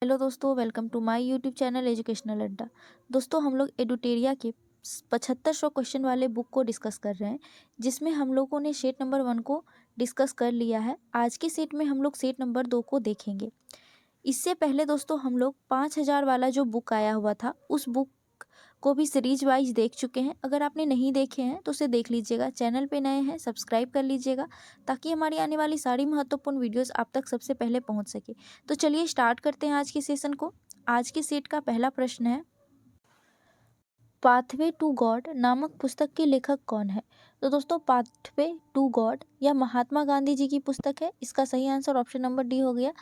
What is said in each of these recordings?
Hello दोस्तों, welcome to my YouTube channel educational Adda. दोस्तों, हम लोग एडुटेरिया के 7500 क्वेश्चन वाले बुक को डिस्कस कर रहे हैं, जिसमें हम लोगों ने सेट नंबर 1 को डिस्कस कर लिया है। आज के सेट में हम लोग सेट नंबर 2 को देखेंगे। इससे पहले दोस्तों हम लोग 5000 वाला जो बुक आया हुआ था उस बुक को भी सीरीज वाइज देख चुके हैं। अगर आपने नहीं देखे हैं तो उसे देख लीजिएगा। चैनल पे नए हैं सब्सक्राइब कर लीजिएगा ताकि हमारी आने वाली सारी महत्वपूर्ण वीडियोस आप तक सबसे पहले पहुंच सके। तो चलिए स्टार्ट करते हैं आज के सेशन को। आज के सेट का पहला प्रश्न है, पाथवे टू गॉड नामक पुस्तक के लेखक कौन है? तो दोस्तों, पाथवे टू गॉड यह महात्मा गांधी जी की पुस्तक है। इसका सही आंसर ऑप्शन नंबर डी हो गया,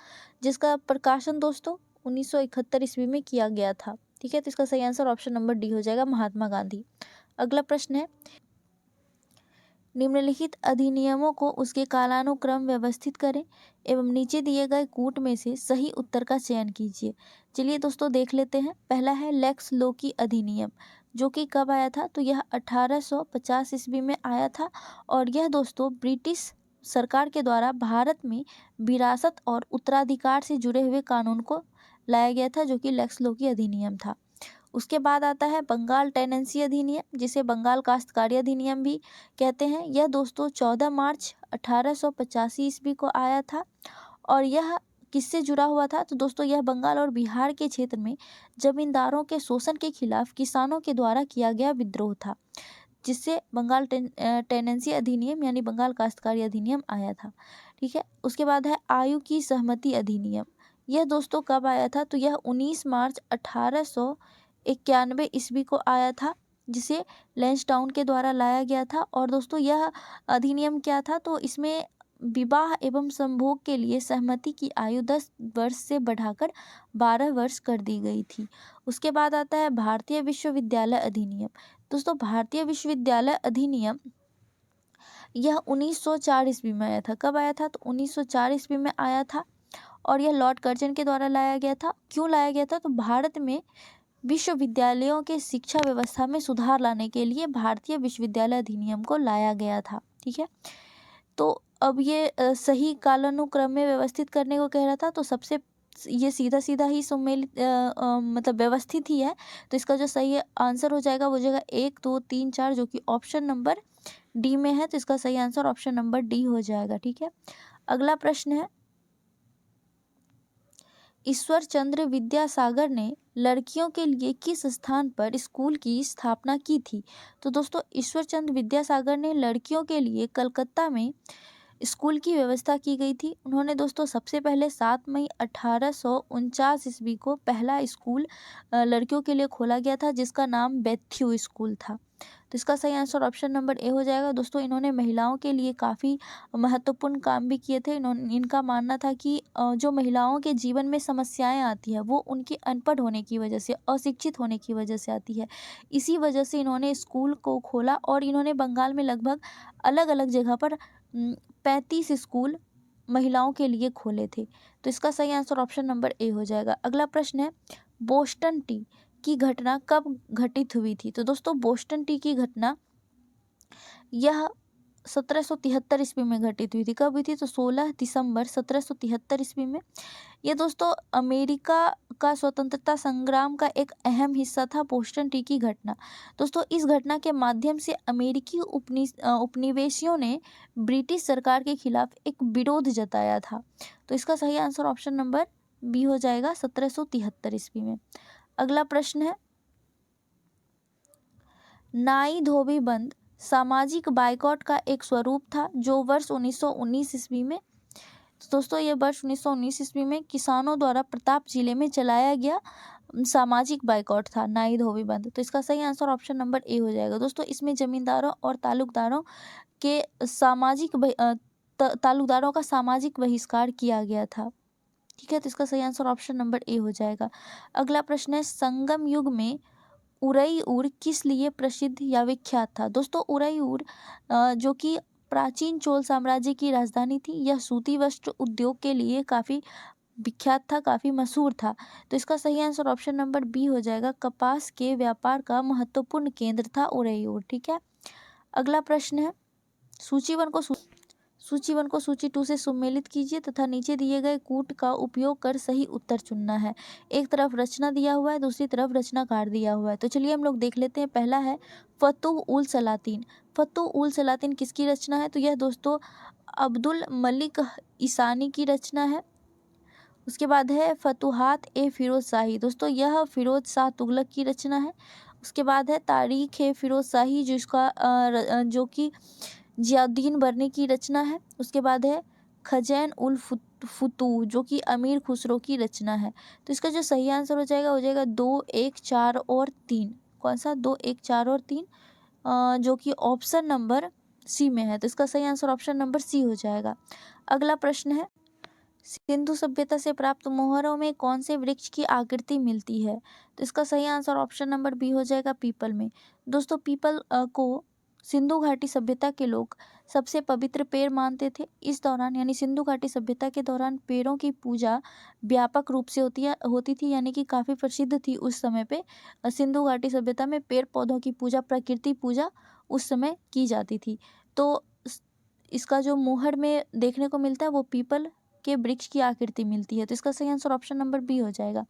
जिसका प्रकाशन दोस्तों 1971 ईस्वी में किया गया था। ठीक है, तो इसका सही आंसर ऑप्शन नंबर डी हो जाएगा, महात्मा गांधी। अगला प्रश्न है, निम्नलिखित अधिनियमों को उसके कालानुक्रम व्यवस्थित करें एवं नीचे दिए गए कूट में से सही उत्तर का चयन कीजिए। चलिए दोस्तों देख लेते हैं। पहला है लेक्स लोकी अधिनियम, जो कि कब आया था? तो यह 1850 ईस्वी में आया था और यह दोस्तों ब्रिटिश सरकार के द्वारा भारत में विरासत और उत्तराधिकार से जुड़े हुए कानून को लाया गया था, जो कि लेक्स लोकी अधिनियम था। उसके बाद आता है बंगाल टेनेंसी अधिनियम, जिसे बंगाल काश्तकारी अधिनियम भी कहते हैं। यह दोस्तों 14 मार्च 1885 ईस्वी को आया था और यह किससे जुड़ा हुआ था? तो दोस्तों यह बंगाल और बिहार के क्षेत्र में जमींदारों के शोषण के खिलाफ किसानों के द्वारा किया गया विद्रोह था, जिससे बंगाल टेनेंसी अधिनियम यानी बंगाल काश्तकारी अधिनियम आया था। ठीक है, उसके बाद है आयु की सहमति अधिनियम। यह दोस्तों कब आया था? तो यह 19 मार्च 1891 ईस्वी को आया था, जिसे लैंसडाउन के द्वारा लाया गया था। और दोस्तों यह अधिनियम क्या था? तो इसमें विवाह एवं संभोग के लिए सहमति की आयु 10 वर्ष से बढ़ाकर 12 वर्ष कर दी गई थी। उसके बाद आता है भारतीय विश्वविद्यालय अधिनियम। दोस्तों भारतीय विश्वविद्यालय अधिनियम यह 1904 ईस्वी में आया था। कब आया था? तो 1904 ईस्वी में आया था और यह लॉर्ड कर्जन के द्वारा लाया गया था। क्यों लाया गया था? तो भारत में विश्वविद्यालयों के शिक्षा व्यवस्था में सुधार लाने के लिए भारतीय विश्वविद्यालय अधिनियम को लाया गया था। ठीक है, तो अब ये सही कालानुक्रम में व्यवस्थित करने को कह रहा था, तो सबसे ये सीधा सीधा ही सम्मिलित मतलब व्यवस्थित ही है। तो इसका जो सही आंसर हो जाएगा वो हो जाएगा 1, 2, 3, 4, जो कि ऑप्शन नंबर डी में है। तो इसका सही आंसर ऑप्शन नंबर डी हो जाएगा। ठीक है, अगला प्रश्न है, ईश्वर चंद्र विद्यासागर ने लड़कियों के लिए किस स्थान पर स्कूल की स्थापना की थी? तो दोस्तों ईश्वर चंद्र विद्यासागर ने लड़कियों के लिए कलकत्ता में स्कूल की व्यवस्था की गई थी। उन्होंने दोस्तों सबसे पहले 7 मई 1849 ईस्वी को पहला स्कूल लड़कियों के लिए खोला गया था, जिसका नाम बेथ्यू स्कूल था। तो इसका सही आंसर ऑप्शन नंबर ए हो जाएगा। दोस्तों इन्होंने महिलाओं के लिए काफ़ी महत्वपूर्ण काम भी किए थे। इनका मानना था कि जो महिलाओं के जीवन में समस्याएं आती है वो उनकी अनपढ़ होने की वजह से, अशिक्षित होने की वजह से आती है। इसी वजह से इन्होंने स्कूल को खोला और इन्होंने बंगाल में लगभग अलग अलग जगह पर 35 स्कूल महिलाओं के लिए खोले थे। तो इसका सही आंसर ऑप्शन नंबर ए हो जाएगा। अगला प्रश्न है, बोस्टन टी की घटना कब घटित हुई थी? तो दोस्तों बोस्टन टी की घटना यह 1773 ईस्वी में घटित हुई थी। कब हुई थी? तो 16 दिसंबर 1773 ईस्वी में। ये दोस्तों अमेरिका का स्वतंत्रता संग्राम का एक अहम हिस्सा था बोस्टन टी की घटना। दोस्तों इस घटना के माध्यम से अमेरिकी उपनिवेशियों ने ब्रिटिश सरकार के खिलाफ एक विरोध जताया था। तो इसका सही आंसर ऑप्शन नंबर बी हो जाएगा, 1773 ईस्वी में। अगला प्रश्न है, नाई धोबी बंद सामाजिक बाइकॉट का एक स्वरूप था जो वर्ष 1919 ईस्वी में, तो दोस्तों ये वर्ष 1919 ईस्वी में किसानों द्वारा प्रताप जिले में चलाया गया सामाजिक बाइकॉट था, नाई धोबी बंद। तो इसका सही आंसर ऑप्शन नंबर ए हो जाएगा। दोस्तों इसमें जमींदारों और तालुकदारों के तालुकदारों का सामाजिक बहिष्कार किया गया था। ठीक है, तो इसका सही आंसर ऑप्शन नंबर ए हो जाएगा। अगला प्रश्न है, संगम युग में उरईउर किस लिए प्रसिद्ध या विख्यात था? दोस्तों उरईउर जो कि प्राचीन चोल साम्राज्य की राजधानी थी, यह सूती वस्त्र उद्योग के लिए काफ़ी विख्यात था, काफ़ी मशहूर था। तो इसका सही आंसर ऑप्शन नंबर बी हो जाएगा, कपास के व्यापार का महत्वपूर्ण केंद्र था उरईउर। ठीक है, अगला प्रश्न है, सूची 1 को सूची 2 से सुमेलित कीजिए तथा नीचे दिए गए कूट का उपयोग कर सही उत्तर चुनना है। एक तरफ रचना दिया हुआ है, दूसरी तरफ रचनाकार दिया हुआ है। तो चलिए हम लोग देख लेते हैं। पहला है फतुह उल सलातीन। फतुह उल सलातीन किसकी रचना है? तो यह दोस्तों अब्दुल मलिक ईसानी की रचना है। उसके बाद है फतुहात ए फिरोज शाही। दोस्तों यह फिरोज शाह तुगलक की रचना है। उसके बाद है तारीख ए फिरोज शाही जो कि जियाउद्दीन बर्नी की रचना है। उसके बाद है खजैन उल फुतूह जो कि अमीर खुसरो की रचना है। तो इसका जो सही आंसर हो जाएगा 2, 1, 4 और 3। कौन सा? 2, 1, 4 और 3, जो कि ऑप्शन नंबर सी में है। तो इसका सही आंसर ऑप्शन नंबर सी हो जाएगा। अगला प्रश्न है सिंधु सभ्यता से प्राप्त मोहरों में कौन से वृक्ष की आकृति मिलती है? तो इसका सही आंसर ऑप्शन नंबर बी हो जाएगा, पीपल में। दोस्तों पीपल को सिंधु घाटी सभ्यता के लोग सबसे पवित्र पेड़ मानते थे। इस दौरान यानी सिंधु घाटी सभ्यता के दौरान पेड़ों की पूजा व्यापक रूप से होती थी, यानी कि काफ़ी प्रसिद्ध थी उस समय पे। सिंधु घाटी सभ्यता में पेड़ पौधों की पूजा, प्रकृति पूजा उस समय की जाती थी। तो इसका जो मोहर में देखने को मिलता है वो पीपल के वृक्ष की आकृति मिलती है। तो इसका सही आंसर ऑप्शन नंबर बी हो जाएगा।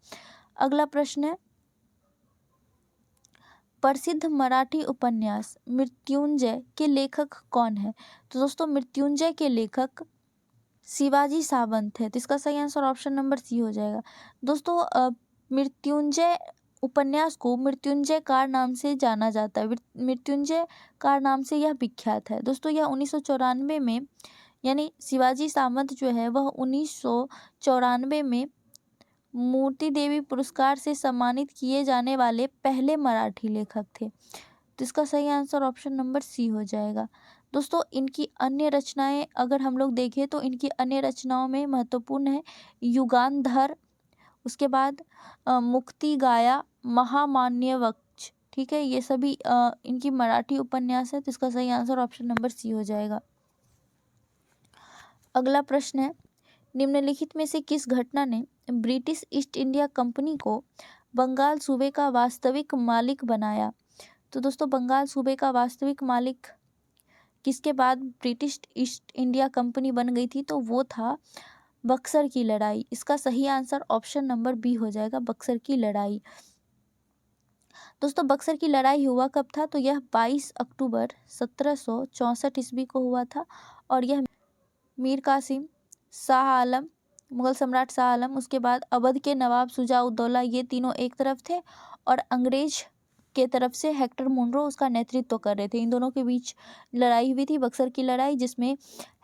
अगला प्रश्न है प्रसिद्ध मराठी उपन्यास मृत्युंजय के लेखक कौन है? तो दोस्तों मृत्युंजय के लेखक शिवाजी सावंत है। तो इसका सही आंसर ऑप्शन नंबर सी हो जाएगा। दोस्तों मृत्युंजय उपन्यास को मृत्युंजय कार नाम से जाना जाता है। मृत्युंजय कार नाम से यह विख्यात है। दोस्तों यह 1994 में, यानी शिवाजी सावंत जो है वह 1994 में मूर्ति देवी पुरस्कार से सम्मानित किए जाने वाले पहले मराठी लेखक थे। तो इसका सही आंसर ऑप्शन नंबर सी हो जाएगा। दोस्तों इनकी अन्य रचनाएं अगर हम लोग देखें तो इनकी अन्य रचनाओं में महत्वपूर्ण है युगांधर, उसके बाद मुक्ति गाया, महामान्य वक्ष। ठीक है, ये सभी इनकी मराठी उपन्यास है। तो इसका सही आंसर ऑप्शन नंबर सी हो जाएगा। अगला प्रश्न है निम्नलिखित में से किस घटना ने ब्रिटिश ईस्ट इंडिया कंपनी को बंगाल सूबे का वास्तविक मालिक बनाया? तो दोस्तों बंगाल सूबे का वास्तविक मालिक किसके बाद ब्रिटिश ईस्ट इंडिया कंपनी बन गई थी? तो वो था बक्सर की लड़ाई। इसका सही आंसर ऑप्शन नंबर बी हो जाएगा, बक्सर की लड़ाई। दोस्तों बक्सर की लड़ाई हुआ कब था? तो यह 22 अक्टूबर 1764 ईस्वी को हुआ था। और यह मीर कासिम, शाह आलम, मुगल सम्राट शाह आलम, उसके बाद अवध के नवाब शुजा-उद-दौला, ये तीनों एक तरफ थे और अंग्रेज के तरफ से हेक्टर मुनरो उसका नेतृत्व कर रहे थे। इन दोनों के बीच लड़ाई हुई थी, बक्सर की लड़ाई, जिसमें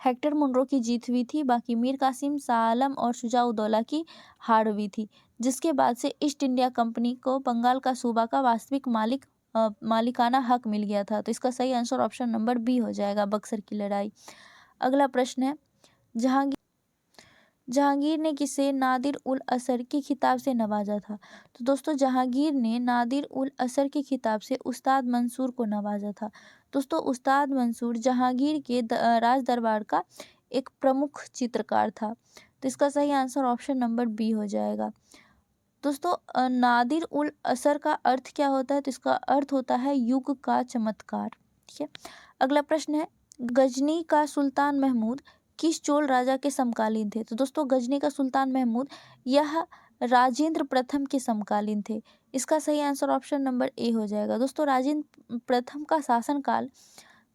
हेक्टर मुनरो की जीत हुई थी। बाकी मीर कासिम, शाह आलम और शुजा-उद-दौला की हार हुई थी, जिसके बाद से ईस्ट इंडिया कंपनी को बंगाल का सूबा का वास्तविक मालिकाना हक मिल गया था। तो इसका सही आंसर ऑप्शन नंबर बी हो जाएगा, बक्सर की लड़ाई। अगला प्रश्न है जहांगीर ने किसे नादिर उल असर के खिताब से नवाजा था? तो दोस्तों जहांगीर ने नादिर उल असर के खिताब से उस्ताद मंसूर को नवाजा था। दोस्तों उस्ताद मंसूर जहांगीर के राज दरबार का एक प्रमुख चित्रकार था। तो इसका सही आंसर ऑप्शन नंबर बी हो जाएगा। दोस्तों नादिर उल असर का अर्थ क्या होता है? तो इसका अर्थ होता है युग का चमत्कार। ठीक है, अगला प्रश्न है गजनी का सुल्तान महमूद किस चोल राजा के समकालीन थे? तो दोस्तों गजनी का सुल्तान महमूद यह राजेंद्र प्रथम के समकालीन थे। इसका सही आंसर ऑप्शन नंबर ए हो जाएगा। दोस्तों राजेंद्र प्रथम का शासनकाल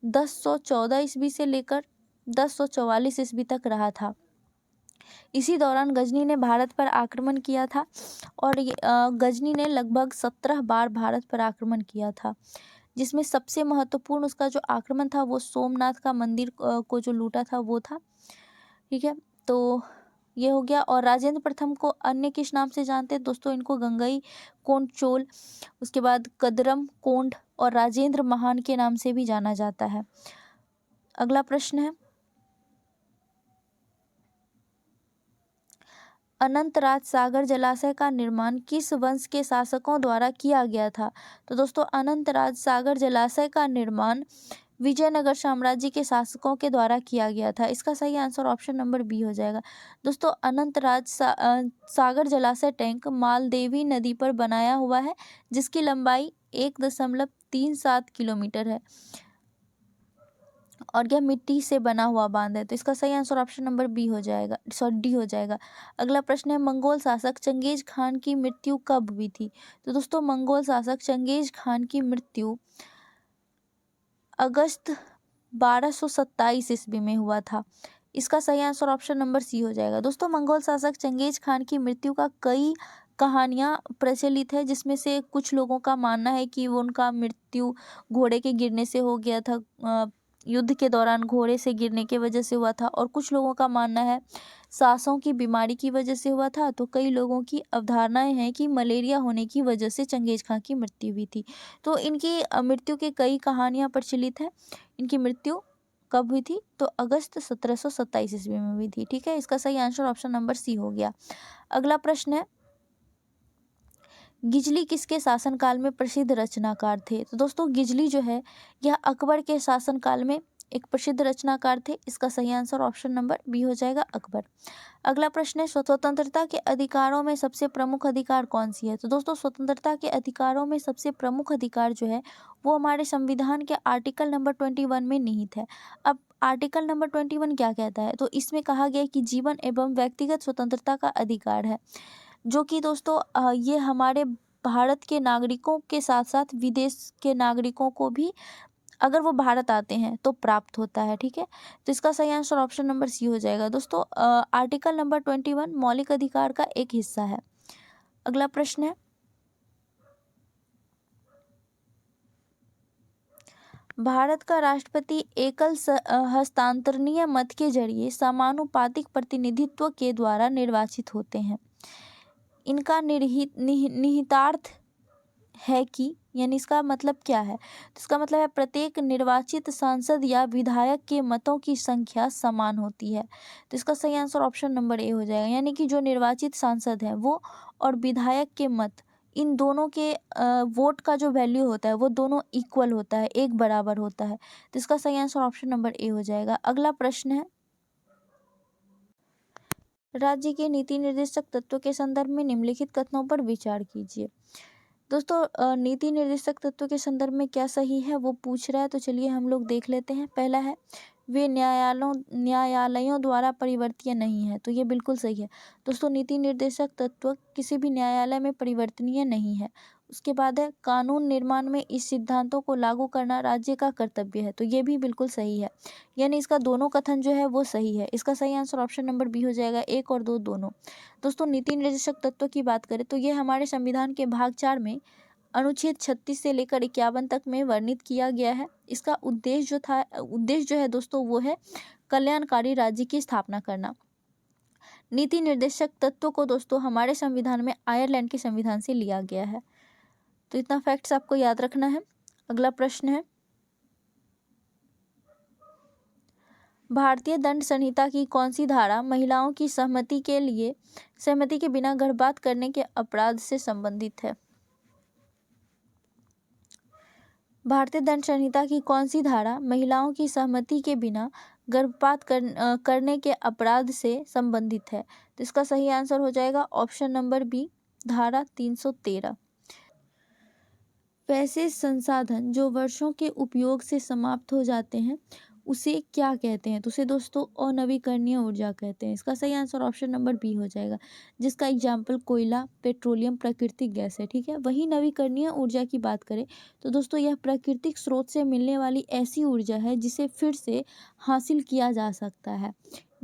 1014 ईस्वी से लेकर 1044 ईस्वी तक रहा था। इसी दौरान गजनी ने भारत पर आक्रमण किया था और गजनी ने लगभग 17 बार भारत पर आक्रमण किया था, जिसमें सबसे महत्वपूर्ण उसका जो आक्रमण था वो सोमनाथ का मंदिर को जो लूटा था वो था। ठीक है, तो ये हो गया। और राजेंद्र प्रथम को अन्य किस नाम से जानते हैं? दोस्तों इनको गंगई कोंड चोल, उसके बाद कदरम कोंड और राजेंद्र महान के नाम से भी जाना जाता है। अगला प्रश्न है अनंतराज सागर जलाशय का निर्माण किस वंश के शासकों द्वारा किया गया था? तो दोस्तों अनंतराज सागर जलाशय का निर्माण विजयनगर साम्राज्य के शासकों के द्वारा किया गया था। इसका सही आंसर ऑप्शन नंबर बी हो जाएगा। दोस्तों अनंतराज सागर जलाशय टैंक मालदेवी नदी पर बनाया हुआ है, जिसकी लंबाई 1.37 किलोमीटर है और यह मिट्टी से बना हुआ बांध है। तो इसका सही आंसर ऑप्शन नंबर बी हो जाएगा, सॉरी डी हो जाएगा। अगला प्रश्न है, मंगोल शासक चंगेज खान की मृत्यु कब हुई थी? तो दोस्तों मंगोल शासक चंगेज खान की मृत्यु अगस्त 1227 ईस्वी में हुआ था। इसका सही आंसर ऑप्शन नंबर सी हो जाएगा। दोस्तों मंगोल शासक चंगेज खान की मृत्यु का कई कहानियां प्रचलित है, जिसमें से कुछ लोगों का मानना है कि वो उनका मृत्यु घोड़े के गिरने से हो गया था, युद्ध के दौरान घोड़े से गिरने की वजह से हुआ था, और कुछ लोगों का मानना है सांसों की बीमारी की वजह से हुआ था। तो कई लोगों की अवधारणाएं हैं कि मलेरिया होने की वजह से चंगेज खान की मृत्यु हुई थी। तो इनकी मृत्यु की कई कहानियां प्रचलित हैं। इनकी मृत्यु कब हुई थी? तो अगस्त 1727 ईस्वी में हुई थी। ठीक है, इसका सही आंसर ऑप्शन नंबर सी हो गया। अगला प्रश्न है, गिजली किसके शासनकाल में प्रसिद्ध रचनाकार थे? तो दोस्तों गिजली जो है यह अकबर के शासनकाल में एक प्रसिद्ध रचनाकार थे। इसका सही आंसर ऑप्शन नंबर बी हो जाएगा, अकबर। अगला प्रश्न है, स्वतंत्रता के अधिकारों में सबसे प्रमुख अधिकार कौन सी है? तो दोस्तों स्वतंत्रता के अधिकारों में सबसे प्रमुख अधिकार जो है वो हमारे संविधान के आर्टिकल नंबर 21 में निहित है। अब आर्टिकल नंबर 21 क्या कहता है? तो इसमें कहा गया है कि जीवन एवं व्यक्तिगत स्वतंत्रता का अधिकार है, जो कि दोस्तों ये हमारे भारत के नागरिकों के साथ साथ विदेश के नागरिकों को भी अगर वो भारत आते हैं तो प्राप्त होता है। ठीक है, तो इसका सही आंसर ऑप्शन नंबर सी हो जाएगा। दोस्तों आर्टिकल नंबर 21 मौलिक अधिकार का एक हिस्सा है। अगला प्रश्न है, भारत का राष्ट्रपति एकल हस्तांतरणीय मत के जरिए समानुपातिक प्रतिनिधित्व के द्वारा निर्वाचित होते हैं। इनका निहितार्थ है कि, यानी इसका मतलब क्या है? तो इसका मतलब है प्रत्येक निर्वाचित सांसद या विधायक के मतों की संख्या समान होती है। तो इसका सही आंसर ऑप्शन नंबर ए हो जाएगा, यानी कि जो निर्वाचित सांसद हैं वो और विधायक के मत, इन दोनों के वोट का जो वैल्यू होता है वो दोनों इक्वल होता है, एक बराबर होता है। तो इसका सही आंसर ऑप्शन नंबर ए हो जाएगा। अगला प्रश्न है, राज्य के नीति निर्देशक तत्व के संदर्भ में निम्नलिखित कथनों पर विचार कीजिए। दोस्तों नीति निर्देशक तत्व के संदर्भ में क्या सही है वो पूछ रहा है, तो चलिए हम लोग देख लेते हैं। पहला है, वे न्यायालयों द्वारा परिवर्तनीय नहीं है। तो ये बिल्कुल सही है। दोस्तों नीति निर्देशक तत्व किसी भी न्यायालय में परिवर्तनीय नहीं है। उसके बाद है, कानून निर्माण में इस सिद्धांतों को लागू करना राज्य का कर्तव्य है। तो ये भी बिल्कुल सही है, यानी इसका दोनों कथन जो है वो सही है। इसका सही आंसर ऑप्शन नंबर बी हो जाएगा, 1 और 2 दोनों। दोस्तों नीति निर्देशक तत्व की बात करें तो ये हमारे संविधान के भाग 4 में अनुच्छेद 36 से लेकर 51 तक में वर्णित किया गया है। इसका उद्देश्य जो है दोस्तों वो है कल्याणकारी राज्य की स्थापना करना। नीति निर्देशक तत्व को दोस्तों हमारे संविधान में आयरलैंड के संविधान से लिया गया है। तो इतना फैक्ट्स आपको याद रखना है। अगला प्रश्न है, भारतीय दंड संहिता की कौन सी धारा महिलाओं की सहमति के बिना गर्भपात करने के अपराध से संबंधित है? भारतीय दंड संहिता की कौन सी धारा महिलाओं की सहमति के बिना गर्भपात करने के अपराध से संबंधित है? तो इसका सही आंसर हो जाएगा ऑप्शन नंबर बी, धारा 313। वैसे संसाधन जो वर्षों के उपयोग से समाप्त हो जाते हैं उसे क्या कहते हैं? तो उसे दोस्तों अनवीकरणीय ऊर्जा कहते हैं। इसका सही आंसर ऑप्शन नंबर बी हो जाएगा, जिसका एग्जाम्पल कोयला, पेट्रोलियम, प्राकृतिक गैस है। ठीक है, वही नवीकरणीय ऊर्जा की बात करें तो दोस्तों यह प्राकृतिक स्रोत से मिलने वाली ऐसी ऊर्जा है जिसे फिर से हासिल किया जा सकता है।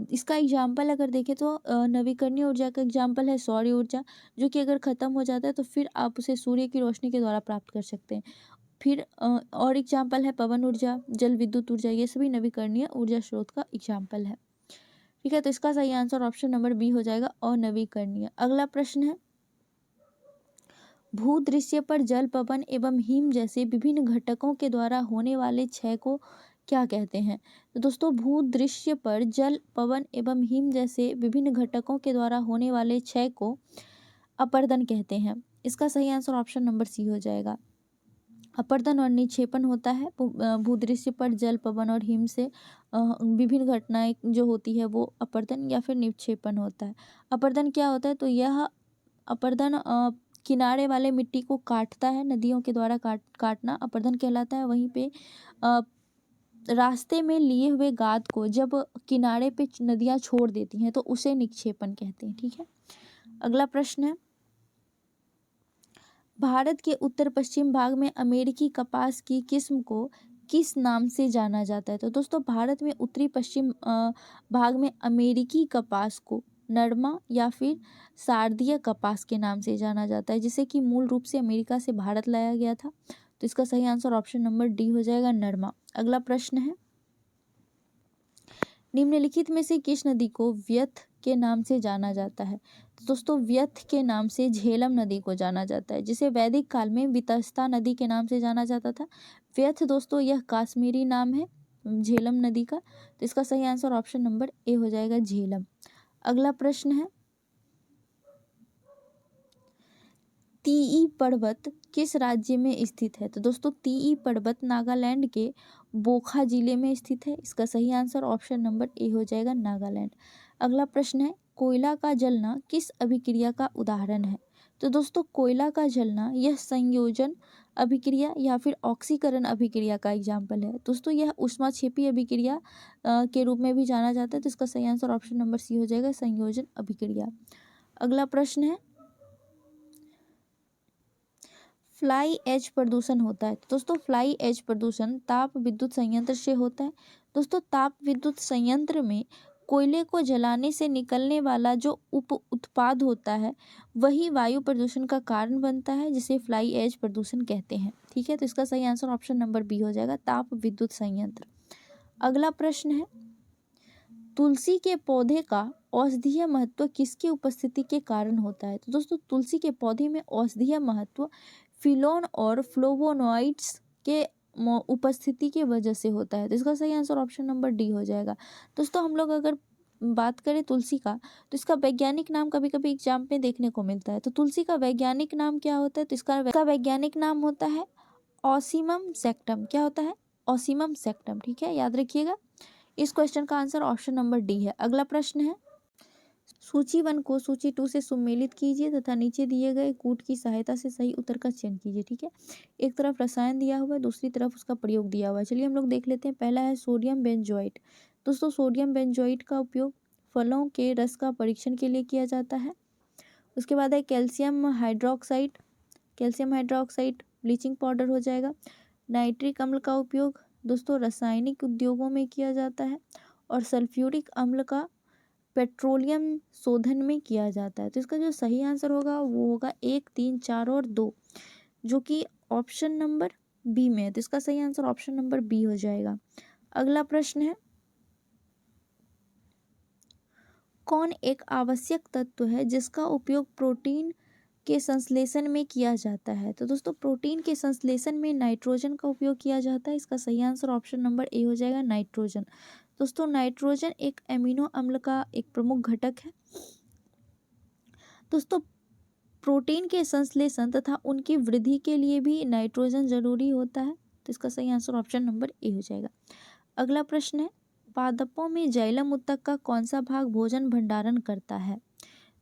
इसका एग्जाम्पल अगर देखें तो नवीकरणीय ऊर्जा का एग्जाम्पल है सौर ऊर्जा, जो कि अगर ख़त्म हो जाता है तो फिर आप उसे सूर्य की रोशनी के द्वारा प्राप्त कर सकते हैं। फिर और एग्जाम्पल है पवन ऊर्जा, जल विद्युत ऊर्जा, ये सभी नवीकरणीय ऊर्जा स्रोत का एग्जाम्पल है। ठीक है, तो इसका सही आंसर ऑप्शन नंबर बी हो जाएगा, अनवीकरणीय। अगला प्रश्न है, भूदृश्य पर जल, पवन एवं हिम जैसे विभिन्न घटकों के द्वारा होने वाले क्षय को क्या कहते हैं? तो दोस्तों भूदृश्य पर जल, पवन एवं हिम जैसे विभिन्न घटकों के द्वारा होने वाले क्षय को अपरदन कहते हैं। इसका सही आंसर ऑप्शन नंबर सी हो जाएगा। अपरदन और निक्षेपण होता है भूदृश्य पर जल, पवन और हिम से विभिन्न घटनाएं जो होती है वो अपरदन या फिर निक्षेपण होता है। अपरदन क्या होता है? तो यह अपरदन किनारे वाले मिट्टी को काटता है, नदियों के द्वारा काटना अपरदन कहलाता है। वहीं पे रास्ते में लिए हुए गाद को जब किनारे पे नदियाँ छोड़ देती हैं तो उसे निक्षेपण कहते हैं। ठीक है, अगला प्रश्न है, भारत के उत्तर पश्चिम भाग में अमेरिकी कपास की किस्म को किस नाम से जाना जाता है? तो दोस्तों भारत में उत्तरी पश्चिम भाग में अमेरिकी कपास को नरमा या फिर शारदीय कपास के नाम से जाना जाता है, जिसे कि मूल रूप से अमेरिका से भारत लाया गया था। तो इसका सही आंसर ऑप्शन नंबर डी हो जाएगा, नरमा। अगला प्रश्न है, निम्नलिखित में से किस नदी को व्यथ के नाम से जाना जाता है? तो दोस्तों व्यथ के नाम से झेलम नदी को जाना जाता है, जिसे वैदिक काल में वितस्ता नदी के नाम से जाना जाता था। व्यथ दोस्तों यह काश्मीरी नाम है झेलम नदी का। तो इसका सही आंसर ऑप्शन नंबर ए हो जाएगा, झेलम। अगला प्रश्न है, तीई पर्वत किस राज्य में स्थित है? तो दोस्तों तीई पर्वत नागालैंड के बोखा जिले में स्थित है। इसका सही आंसर ऑप्शन नंबर ए हो जाएगा, नागालैंड। अगला प्रश्न है, कोयला का जलना किस अभिक्रिया का उदाहरण है? तो दोस्तों कोयला का जलना यह संयोजन अभिक्रिया या फिर ऑक्सीकरण अभिक्रिया का एग्जाम्पल है। दोस्तों यह ऊष्माक्षेपी अभिक्रिया के रूप में भी जाना जाता है। तो इसका सही आंसर ऑप्शन नंबर सी हो जाएगा, संयोजन अभिक्रिया। अगला प्रश्न है, फ्लाई एज प्रदूषण होता है। तो दोस्तों फ्लाई एज प्रदूषण ताप विद्युत संयंत्र से होता है। दोस्तों ताप विद्युत संयंत्र में कोयले को जलाने से निकलने वाला जो उप उत्पाद होता है वही वायु प्रदूषण का कारण बनता है, जिसे फ्लाई एज प्रदूषण कहते हैं। ठीक है, तो इसका सही आंसर ऑप्शन नंबर बी हो जाएगा, ताप विद्युत संयंत्र। अगला प्रश्न है, तुलसी के पौधे का औषधीय महत्व किसकी उपस्थिति के कारण होता है? तो दोस्तों तुलसी के पौधे में औषधीय महत्व फिलोन और फ्लोवोनॉइड्स के उपस्थिति की वजह से होता है। तो इसका सही आंसर ऑप्शन नंबर डी हो जाएगा। दोस्तों हम लोग अगर बात करें तुलसी का, तो इसका वैज्ञानिक नाम कभी कभी एग्जाम में देखने को मिलता है। तो तुलसी का वैज्ञानिक नाम क्या होता है? तो इसका वैज्ञानिक नाम होता है ऑसीमम सेक्टम। क्या होता है? ऑसीमम सेक्टम। ठीक है, याद रखिएगा। इस क्वेश्चन का आंसर ऑप्शन नंबर डी है। अगला प्रश्न है, सूची 1 को सूची 2 से सुमेलित कीजिए तथा नीचे दिए गए कूट की सहायता से सही उत्तर का चयन कीजिए। ठीक है, एक तरफ रसायन दिया हुआ है, दूसरी तरफ उसका प्रयोग दिया हुआ है। चलिए हम लोग देख लेते हैं। पहला है सोडियम बेंजोएट। दोस्तों सोडियम बेंजोएट का उपयोग फलों के रस का परीक्षण के लिए किया जाता है। उसके बाद है calcium hydroxide. Calcium hydroxide bleaching powder हो जाएगा। नाइट्रिक अम्ल का उपयोग दोस्तों रासायनिक उद्योगों में किया जाता है और सल्फ्यूरिक अम्ल का पेट्रोलियम शोधन में किया जाता है। तो इसका जो सही आंसर होगा वो होगा 1, 3, 4 और 2, जो कि ऑप्शन नंबर बी में है। तो इसका सही आंसर ऑप्शन नंबर बी हो जाएगा। अगला प्रश्न है, कौन एक आवश्यक तत्व है जिसका उपयोग प्रोटीन के संश्लेषण में किया जाता है? तो दोस्तों प्रोटीन के संश्लेषण में नाइट्रोजन का उपयोग किया जाता है। इसका सही आंसर ऑप्शन नंबर ए हो जाएगा, नाइट्रोजन। दोस्तों नाइट्रोजन एक एमिनो अम्ल का एक प्रमुख घटक है। दोस्तों प्रोटीन के संश्लेषण तथा उनकी वृद्धि के लिए भी नाइट्रोजन जरूरी होता है। तो इसका सही आंसर ऑप्शन नंबर ए हो जाएगा। अगला प्रश्न है, पादपों में जाइलम उत्तक का कौन सा भाग भोजन भंडारण करता है?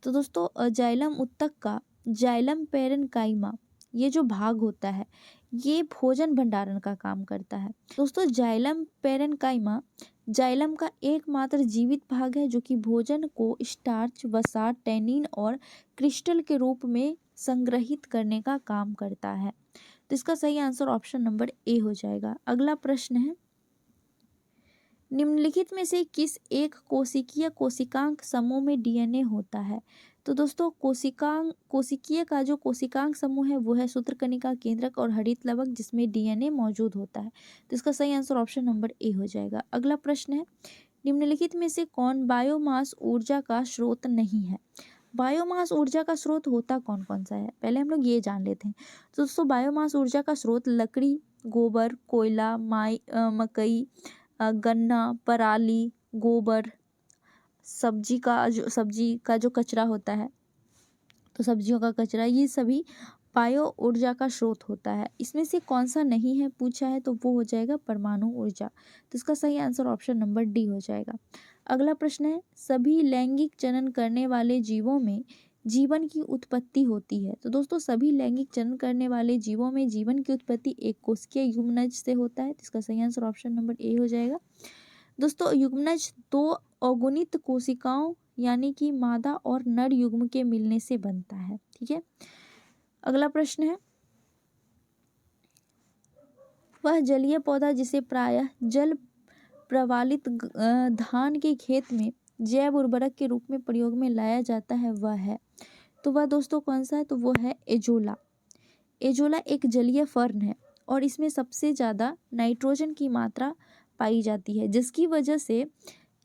तो दोस्तों जाइलम उत्तक का जाइलम पेरेन्काइमा ये जो भाग होता है ये भोजन भंडारण का काम करता है। दोस्तों जाइलम पेरेन्काइमा जाइलम का एकमात्र जीवित भाग है जो कि भोजन को स्टार्च, वसा, टैनिन और क्रिस्टल के रूप में संग्रहित करने का काम करता है। तो इसका सही आंसर ऑप्शन नंबर ए हो जाएगा। अगला प्रश्न है, निम्नलिखित में से किस एक कोशिकीय कोशिकांग समूह में डीएनए होता है? तो दोस्तों कोशिकीय का जो कोशिकांग समूह है वो है सूत्रकणिका, केंद्रक और हरित लवक, जिसमें डीएनए मौजूद होता है। तो इसका सही आंसर ऑप्शन नंबर ए हो जाएगा। अगला प्रश्न है, निम्नलिखित में से कौन बायोमास ऊर्जा का स्रोत नहीं है? बायोमास ऊर्जा का स्रोत होता कौन कौन सा है, पहले हम लोग ये जान लेते हैं। तो दोस्तों बायोमास ऊर्जा का स्रोत लकड़ी, गोबर, कोयला, मकई, गन्ना, पराली, गोबर, सब्जी का जो कचरा होता है, तो सब्जियों का कचरा, ये सभी बायो ऊर्जा का स्रोत होता है। इसमें से कौन सा नहीं है पूछा है तो वो हो जाएगा परमाणु ऊर्जा। तो इसका सही आंसर ऑप्शन नंबर डी हो जाएगा। अगला प्रश्न है, सभी लैंगिक जनन करने वाले जीवों में जीवन की उत्पत्ति होती है? तो दोस्तों सभी लैंगिक चयन करने वाले जीवों में जीवन की उत्पत्ति एक कोशिकीय युग्मनज से होता है। इसका सही आंसर ऑप्शन नंबर ए हो जाएगा। दोस्तों युग्मनज दो अगुणित कोशिकाओं यानी कि मादा और नर युग्म के मिलने से बनता है। ठीक है, अगला प्रश्न है, वह जलीय पौधा जिसे प्रायः जल प्रवालित धान के खेत में जैव उर्वरक के रूप में प्रयोग में लाया जाता है वह है? तो वह दोस्तों कौन सा है? तो वो है एजोला। एजोला एक जलीय फर्न है और इसमें सबसे ज़्यादा नाइट्रोजन की मात्रा पाई जाती है, जिसकी वजह से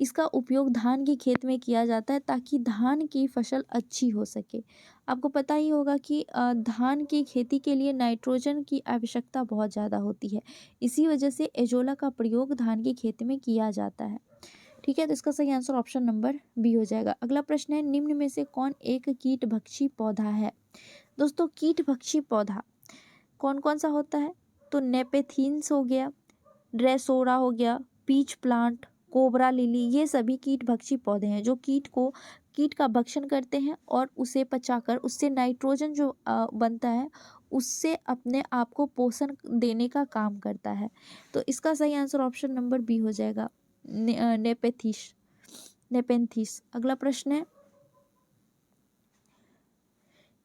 इसका उपयोग धान के खेत में किया जाता है ताकि धान की फसल अच्छी हो सके। आपको पता ही होगा कि धान की खेती के लिए नाइट्रोजन की आवश्यकता बहुत ज़्यादा होती है, इसी वजह से एजोला का प्रयोग धान के खेत में किया जाता है। ठीक है, तो इसका सही आंसर ऑप्शन नंबर बी हो जाएगा। अगला प्रश्न है, निम्न में से कौन एक कीटभक्षी पौधा है? दोस्तों कीटभक्षी पौधा कौन कौन सा होता है? तो नेपेथिन्स हो गया, ड्रेसोरा हो गया, पीच प्लांट, कोबरा लिली, ये सभी कीटभक्षी पौधे हैं जो कीट का भक्षण करते हैं और उसे पचाकर उससे नाइट्रोजन जो बनता है उससे अपने आप को पोषण देने का काम करता है। तो इसका सही आंसर ऑप्शन नंबर बी हो जाएगा, नेपेंथिस। अगला प्रश्न है,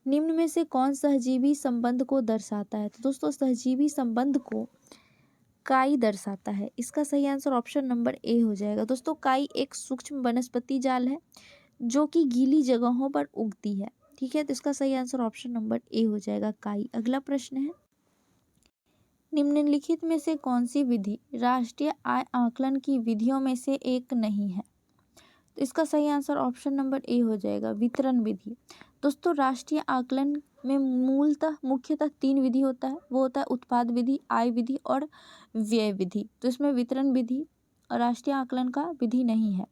निम्न में से कौन सहजीवी संबंध को दर्शाता है? तो दोस्तों सहजीवी संबंध को काई दर्शाता है। इसका सही आंसर ऑप्शन नंबर ए हो जाएगा। दोस्तों काई एक सूक्ष्म वनस्पति जाल है जो कि गीली जगहों पर उगती है। ठीक है, तो इसका सही आंसर ऑप्शन नंबर ए हो जाएगा, काई। अगला प्रश्न है, निम्नलिखित में से कौन सी विधि राष्ट्रीय आय आकलन की विधियों में से एक नहीं है? तो इसका सही आंसर ऑप्शन नंबर ए हो जाएगा, वितरण विधि। दोस्तों राष्ट्रीय आकलन में मुख्यतः 3 विधि होता है, वो होता है उत्पाद विधि, आय विधि और व्यय विधि। तो इसमें वितरण विधि राष्ट्रीय आकलन का विधि नहीं है।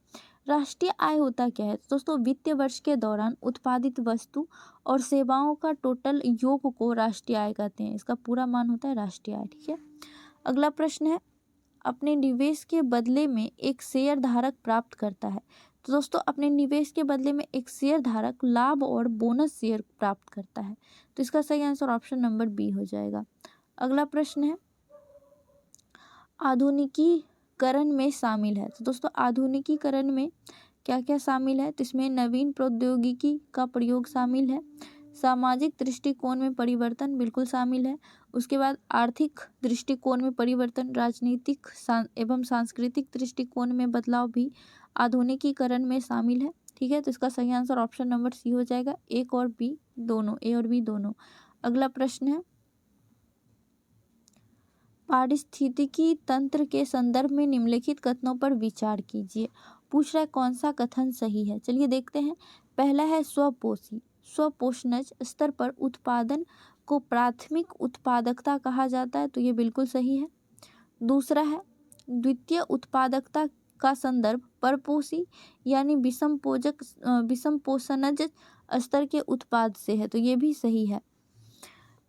राष्ट्रीय आय होता क्या है? तो दोस्तों वित्तीय वर्ष के दौरान उत्पादित वस्तु और सेवाओं का टोटल योग को राष्ट्रीय आय कहते हैं, इसका पूरा मान होता है राष्ट्रीय आय। ठीक है, अगला प्रश्न है, अपने निवेश के बदले में एक शेयर धारक प्राप्त करता है। तो दोस्तों अपने निवेश के बदले में एक शेयर धारक लाभ और बोनस शेयर प्राप्त करता है। तो इसका सही आंसर ऑप्शन नंबर बी हो जाएगा। अगला प्रश्न है, आधुनिकीकरण में शामिल है। तो दोस्तों आधुनिकीकरण में क्या क्या शामिल है? तो इसमें नवीन प्रौद्योगिकी का प्रयोग शामिल है, सामाजिक दृष्टिकोण में परिवर्तन बिल्कुल शामिल है, उसके बाद आर्थिक दृष्टिकोण में परिवर्तन, राजनीतिक एवं सांस्कृतिक दृष्टिकोण में बदलाव भी आधुनिकीकरण में शामिल है। ठीक है, तो इसका सही आंसर ऑप्शन नंबर सी हो जाएगा, ए और बी दोनों। अगला प्रश्न है, पारिस्थितिकी तंत्र के संदर्भ में निम्नलिखित कथनों पर विचार कीजिए। पूछ रहा है कौन सा कथन सही है। चलिए देखते हैं। पहला है स्वपोषणज स्तर पर उत्पादन को प्राथमिक उत्पादकता कहा जाता है, तो ये बिल्कुल सही है। दूसरा है, द्वितीय उत्पादकता का संदर्भ परपोषी यानी विषम पोषणज स्तर के उत्पाद से है, तो ये भी सही है।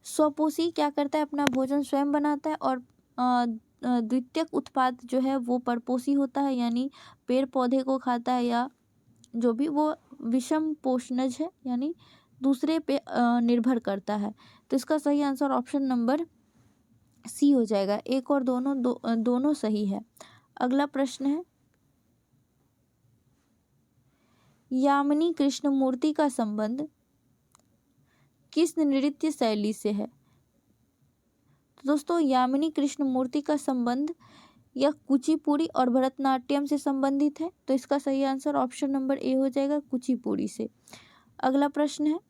स्वपोषी क्या करता है? अपना भोजन स्वयं बनाता है और द्वितीयक उत्पाद जो है वो परपोषी होता है, यानी पेड़ पौधे को खाता है या जो भी, वो विषम पोषणज है यानी दूसरे पे निर्भर करता है। तो इसका सही आंसर ऑप्शन नंबर सी हो जाएगा, एक और दोनों सही है। अगला प्रश्न है, यामिनी कृष्णमूर्ति का संबंध किस नृत्य शैली से है? तो दोस्तों यामिनी कृष्णमूर्ति का संबंध यह कुचिपुड़ी और भरतनाट्यम से संबंधित है, तो इसका सही आंसर ऑप्शन नंबर ए हो जाएगा, कुचिपुड़ी से। अगला प्रश्न है,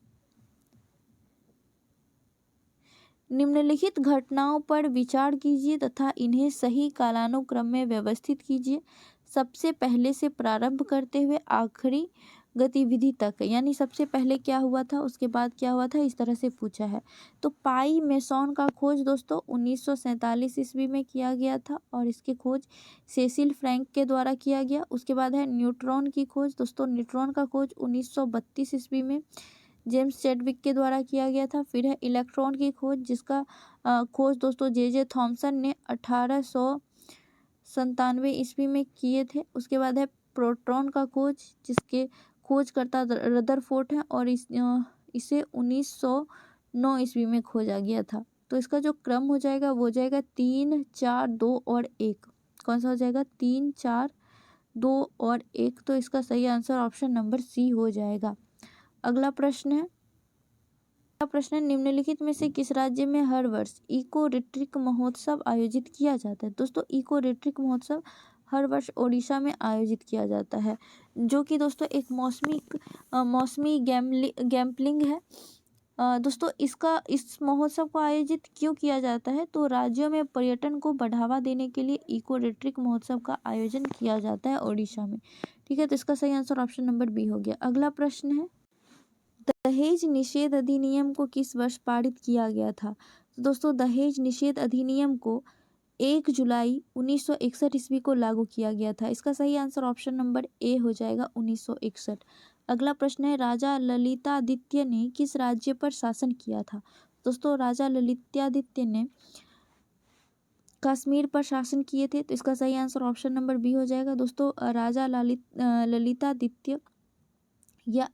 निम्नलिखित घटनाओं पर विचार कीजिए तथा इन्हें सही कालानुक्रम में व्यवस्थित कीजिए, सबसे पहले से प्रारंभ करते हुए आखिरी गतिविधि तक, यानी सबसे पहले क्या हुआ था उसके बाद क्या हुआ था, इस तरह से पूछा है। तो पाई मेसॉन का खोज दोस्तों 1947 ईस्वी में किया गया था और इसकी खोज सेसिल फ्रैंक के द्वारा किया गया। उसके बाद है न्यूट्रॉन की खोज दोस्तों, न्यूट्रॉन का खोज 1932 ईस्वी में जेम्स चैडविक के द्वारा किया गया था। फिर है इलेक्ट्रॉन की खोज, जिसका खोज दोस्तों जे थॉमसन ने 1897 ईस्वी में किए थे। उसके बाद है प्रोटॉन का खोज, जिसके खोजकर्ता रदरफोर्ड है और इसे 1909 ईस्वी में खोजा गया था। तो इसका जो क्रम हो जाएगा वो हो जाएगा 3, 4, 2 और 1। कौन सा हो जाएगा? 3, 4, 2 और 1। तो इसका सही आंसर ऑप्शन नंबर सी हो जाएगा। अगला प्रश्न है निम्नलिखित में से किस राज्य में हर वर्ष इको रिट्रीट महोत्सव आयोजित किया जाता है? दोस्तों इको रिट्रीट महोत्सव हर वर्ष ओडिशा में आयोजित किया जाता है, जो कि दोस्तों एक मौसमी गैम्पलिंग है। दोस्तों इस महोत्सव को आयोजित क्यों किया जाता है? तो राज्यों में पर्यटन को बढ़ावा देने के लिए इको रिट्रीट महोत्सव का आयोजन किया जाता है ओडिशा में। ठीक है, तो इसका सही आंसर ऑप्शन नंबर बी हो गया। अगला प्रश्न है दहेज निषेध अधिनियम को किस वर्ष पारित किया गया था? तो दोस्तों दहेज निषेध अधिनियम को 1 जुलाई 1961 ईस्वी को लागू किया गया था। इसका सही आंसर ऑप्शन नंबर ए हो जाएगा 1961। अगला प्रश्न है राजा ललितादित्य ने किस राज्य पर शासन किया था? दोस्तों राजा ललितादित्य ने कश्मीर पर शासन किए थे। तो इसका सही आंसर ऑप्शन नंबर बी हो जाएगा। दोस्तों राजा ललितादित्य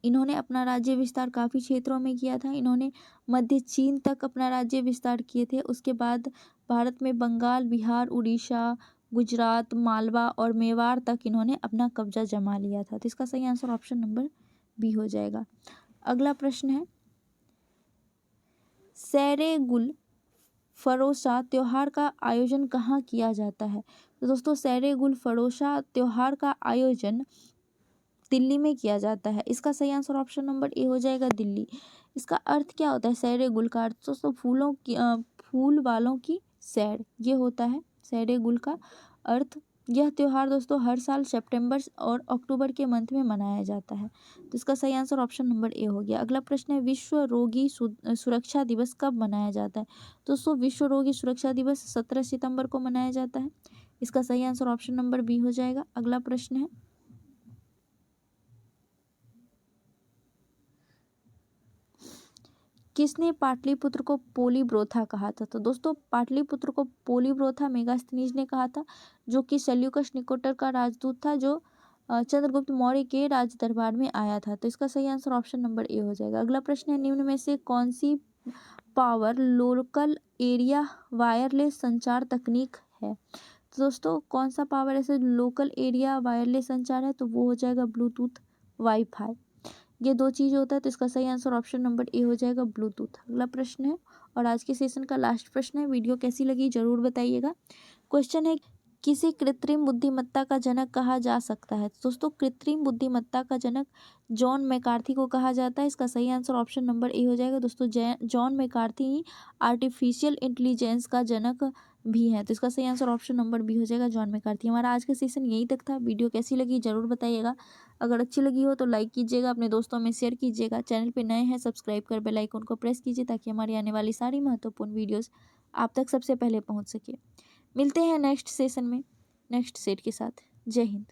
इन्होंने अपना राज्य विस्तार काफ़ी क्षेत्रों में किया था। इन्होंने मध्य चीन तक अपना राज्य विस्तार किए थे। उसके बाद भारत में बंगाल, बिहार, उड़ीसा, गुजरात, मालवा और मेवाड़ तक इन्होंने अपना कब्जा जमा लिया था। तो इसका सही आंसर ऑप्शन नंबर बी हो जाएगा। अगला प्रश्न है सैरे गुल फरोशा त्योहार का आयोजन कहाँ किया जाता है? तो दोस्तों सैरे गुल फरोशा त्योहार का आयोजन दिल्ली में किया जाता है। इसका सही आंसर ऑप्शन नंबर ए हो जाएगा दिल्ली। इसका अर्थ क्या होता है सैरे गुल का अर्थ? दोस्तों फूल वालों की सैर, ये होता है सैरे गुल का अर्थ। यह त्योहार दोस्तों हर साल सितंबर और अक्टूबर के मंथ में मनाया जाता है। तो इसका सही आंसर ऑप्शन नंबर ए हो गया। अगला प्रश्न है विश्व रोगी सुरक्षा दिवस कब मनाया जाता है? दोस्तों विश्व रोगी सुरक्षा दिवस 17 सितंबर को मनाया जाता है। इसका सही आंसर ऑप्शन नंबर बी हो जाएगा। अगला प्रश्न है किसने पाटलिपुत्र को पोलीब्रोथा कहा था? तो दोस्तों पाटलिपुत्र को पोलीब्रोथा मेगास्थनीज ने कहा था, जो कि सेल्यूकस निकोटर का राजदूत था, जो चंद्रगुप्त मौर्य के राज दरबार में आया था। तो इसका सही आंसर ऑप्शन नंबर ए हो जाएगा। अगला प्रश्न है निम्न में से कौन सी पावर लोकल एरिया वायरलेस संचार तकनीक है? तो दोस्तों कौन सा पावर ऐसे लोकल एरिया वायरलेस संचार है? तो वो हो जाएगा ब्लूटूथ, वाईफाई। ये दो चीज़ होता है। तो इसका सही आंसर ऑप्शन नंबर ए हो जाएगा ब्लूटूथ। अगला प्रश्न है और आज के सेशन का लास्ट प्रश्न है। वीडियो कैसी लगी जरूर बताइएगा। क्वेश्चन है किसे कृत्रिम बुद्धिमत्ता का जनक कहा जा सकता है? दोस्तों कृत्रिम बुद्धिमत्ता का जनक जॉन मैकार्थी को कहा जाता है। इसका सही आंसर ऑप्शन नंबर ए हो जाएगा। दोस्तों जॉन मैकार्थी ही आर्टिफिशियल इंटेलिजेंस का जनक भी है। तो इसका सही आंसर ऑप्शन नंबर बी हो जाएगा जॉन मैकार्थी। हमारा आज का सेशन यही तक था। वीडियो कैसी लगी जरूर बताइएगा। अगर अच्छी लगी हो तो लाइक कीजिएगा, अपने दोस्तों में शेयर कीजिएगा। चैनल पे नए हैं सब्सक्राइब कर बेल आइकन को प्रेस कीजिए ताकि हमारी आने वाली सारी महत्वपूर्ण वीडियोस आप तक सबसे पहले पहुंच सके। मिलते हैं नेक्स्ट सेशन में नेक्स्ट सेट के साथ। जय हिंद।